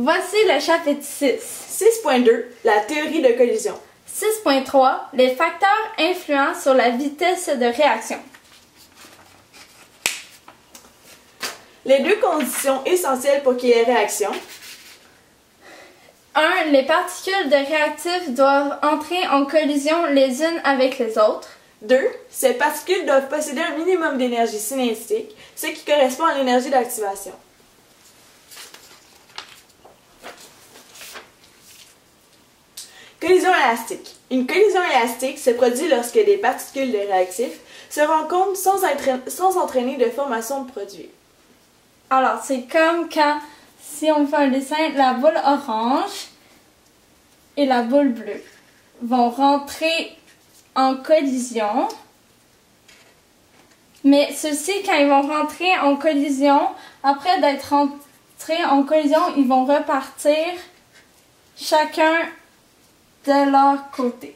Voici le chapitre 6. 6.2 La théorie de collision. 6.3 Les facteurs influents sur la vitesse de réaction. Les deux conditions essentielles pour qu'il y ait réaction. 1. Les particules de réactifs doivent entrer en collision les unes avec les autres. 2. Ces particules doivent posséder un minimum d'énergie cinétique, ce qui correspond à l'énergie d'activation. Collision élastique. Une collision élastique se produit lorsque des particules de réactifs se rencontrent sans entraîner de formation de produit. Alors, c'est comme quand, si on fait un dessin, la boule orange et la boule bleue vont rentrer en collision. Mais ceux-ci, quand ils vont rentrer en collision, après d'être rentrés en collision, ils vont repartir chacun de leur côté.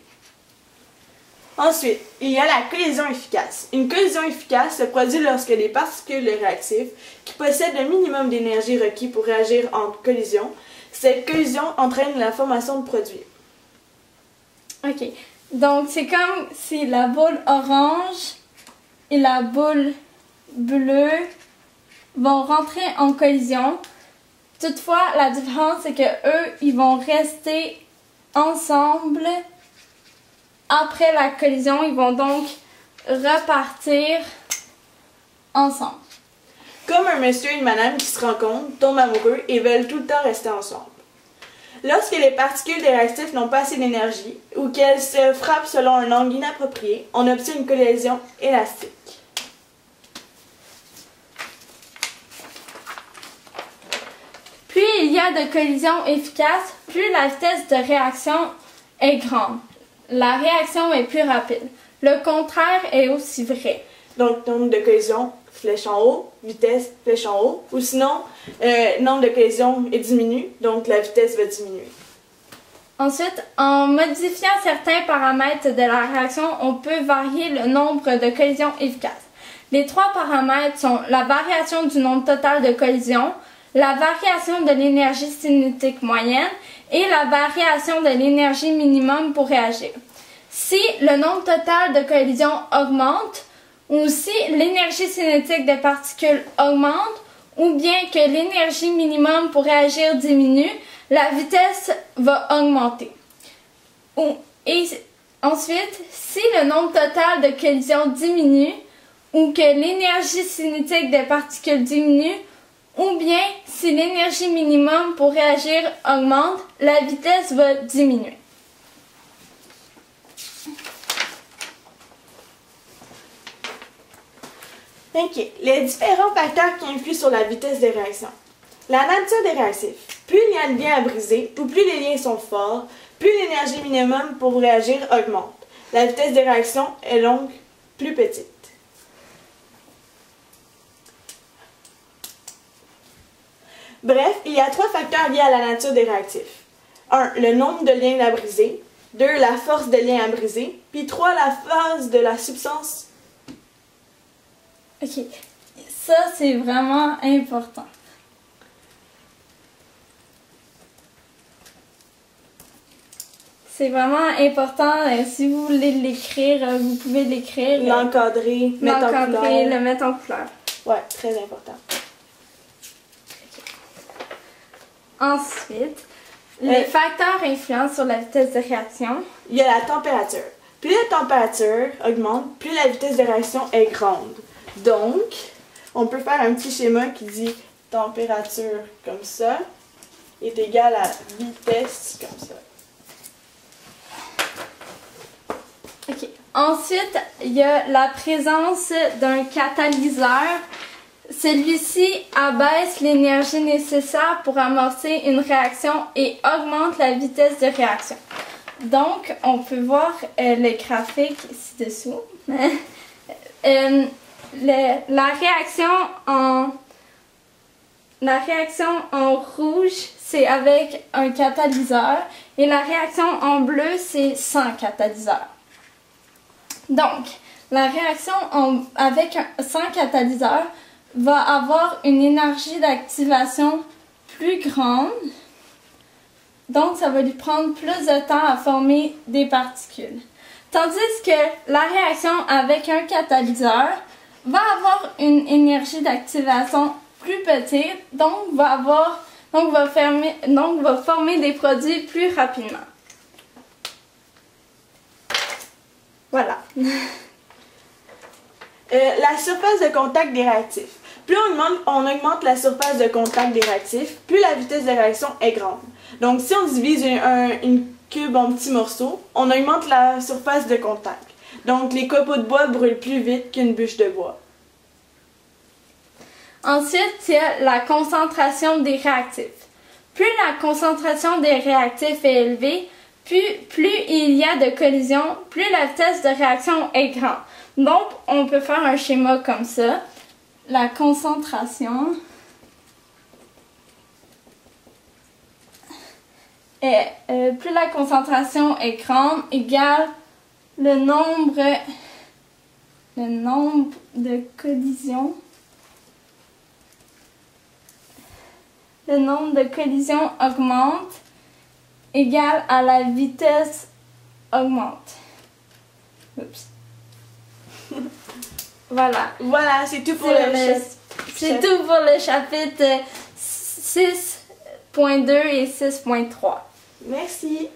Ensuite, il y a la collision efficace. Une collision efficace se produit lorsque des particules de réactifs qui possèdent le minimum d'énergie requis pour réagir en collision, cette collision entraîne la formation de produits. Ok, donc c'est comme si la boule orange et la boule bleue vont rentrer en collision. Toutefois, la différence c'est que eux, ils vont rester ensemble. Après la collision, ils vont donc repartir ensemble. Comme un monsieur et une madame qui se rencontrent, tombent amoureux et veulent tout le temps rester ensemble. Lorsque les particules des réactifs n'ont pas assez d'énergie ou qu'elles se frappent selon un angle inapproprié, on obtient une collision élastique. Plus il y a de collisions efficaces, plus la vitesse de réaction est grande. La réaction est plus rapide. Le contraire est aussi vrai. Donc, nombre de collisions, flèche en haut, vitesse, flèche en haut. Ou sinon, nombre de collisions est diminue, donc la vitesse va diminuer. Ensuite, en modifiant certains paramètres de la réaction, on peut varier le nombre de collisions efficaces. Les trois paramètres sont la variation du nombre total de collisions, la variation de l'énergie cinétique moyenne et la variation de l'énergie minimum pour réagir. Si le nombre total de collisions augmente, ou si l'énergie cinétique des particules augmente, ou bien que l'énergie minimum pour réagir diminue, la vitesse va augmenter. Et ensuite, si le nombre total de collisions diminue, ou que l'énergie cinétique des particules diminue, ou bien si l'énergie minimum pour réagir augmente, la vitesse va diminuer. Ok, les différents facteurs qui influent sur la vitesse des réactions. La nature des réactifs. Plus il y a de liens à briser, ou plus les liens sont forts, plus l'énergie minimum pour réagir augmente. La vitesse des réactions est donc plus petite. Bref, il y a trois facteurs liés à la nature des réactifs. 1. Le nombre de liens à briser. 2. La force de liens à briser. Puis 3. La phase de la substance. Ok, ça c'est vraiment important. C'est vraiment important. Si vous voulez l'écrire, vous pouvez l'écrire. L'encadrer, le mettre en couleur. Ouais, très important. Ensuite, les facteurs influents sur la vitesse de réaction. Il y a la température. Plus la température augmente, plus la vitesse de réaction est grande. Donc, on peut faire un petit schéma qui dit température comme ça est égale à vitesse comme ça. Ok. Ensuite, il y a la présence d'un catalyseur. Celui-ci abaisse l'énergie nécessaire pour amorcer une réaction et augmente la vitesse de réaction. Donc, on peut voir le graphique ci-dessous. La réaction en rouge, c'est avec un catalyseur et la réaction en bleu, c'est sans catalyseur. Donc, la réaction sans catalyseur va avoir une énergie d'activation plus grande Donc, ça va lui prendre plus de temps à former des particules. Tandis que la réaction avec un catalyseur va avoir une énergie d'activation plus petite, donc va former des produits plus rapidement. Voilà. La surface de contact des réactifs. Plus on augmente la surface de contact des réactifs, plus la vitesse de réaction est grande. Donc, si on divise une cube en petits morceaux, on augmente la surface de contact. Donc, les copeaux de bois brûlent plus vite qu'une bûche de bois. Ensuite, il y a la concentration des réactifs. Plus la concentration des réactifs est élevée, plus il y a de collisions, plus la vitesse de réaction est grande. Donc, on peut faire un schéma comme ça. La concentration est, plus la concentration est grande, égale le nombre de collisions. Le nombre de collisions augmente, égale à la vitesse augmente. Oups. Voilà. Voilà, c'est tout pour le chapitre. C'est tout pour le chapitre 6.2 et 6.3. Merci.